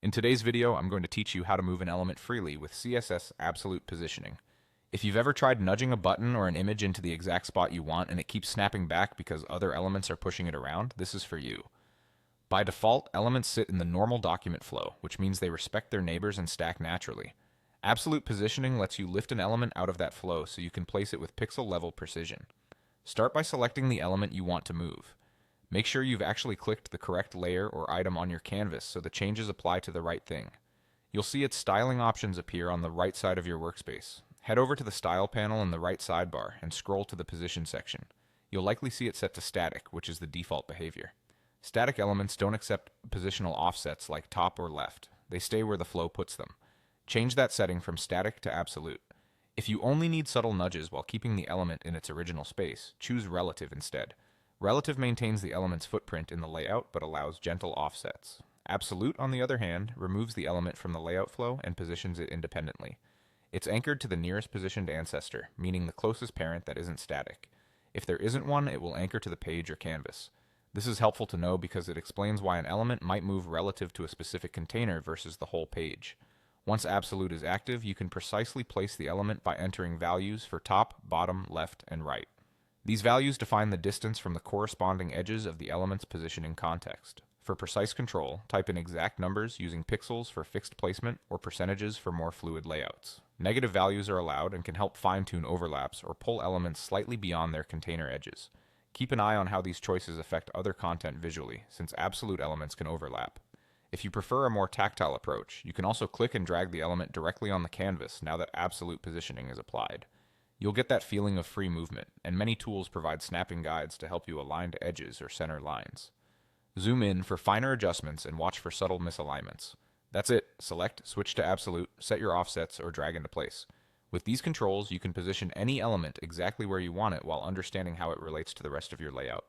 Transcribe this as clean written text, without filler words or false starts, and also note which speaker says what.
Speaker 1: In today's video, I'm going to teach you how to move an element freely with CSS absolute positioning. If you've ever tried nudging a button or an image into the exact spot you want and it keeps snapping back because other elements are pushing it around, this is for you. By default, elements sit in the normal document flow, which means they respect their neighbors and stack naturally. Absolute positioning lets you lift an element out of that flow so you can place it with pixel-level precision. Start by selecting the element you want to move. Make sure you've actually clicked the correct layer or item on your canvas so the changes apply to the right thing. You'll see its styling options appear on the right side of your workspace. Head over to the Style panel in the right sidebar and scroll to the Position section. You'll likely see it set to static, which is the default behavior. Static elements don't accept positional offsets like top or left. They stay where the flow puts them. Change that setting from static to absolute. If you only need subtle nudges while keeping the element in its original space, choose relative instead. Relative maintains the element's footprint in the layout but allows gentle offsets. Absolute, on the other hand, removes the element from the layout flow and positions it independently. It's anchored to the nearest positioned ancestor, meaning the closest parent that isn't static. If there isn't one, it will anchor to the page or canvas. This is helpful to know because it explains why an element might move relative to a specific container versus the whole page. Once absolute is active, you can precisely place the element by entering values for top, bottom, left, and right. These values define the distance from the corresponding edges of the element's positioning context. For precise control, type in exact numbers using pixels for fixed placement or percentages for more fluid layouts. Negative values are allowed and can help fine-tune overlaps or pull elements slightly beyond their container edges. Keep an eye on how these choices affect other content visually, since absolute elements can overlap. If you prefer a more tactile approach, you can also click and drag the element directly on the canvas now that absolute positioning is applied. You'll get that feeling of free movement, and many tools provide snapping guides to help you align to edges or center lines. Zoom in for finer adjustments and watch for subtle misalignments. That's it. Select, switch to absolute, set your offsets, or drag into place. With these controls, you can position any element exactly where you want it while understanding how it relates to the rest of your layout.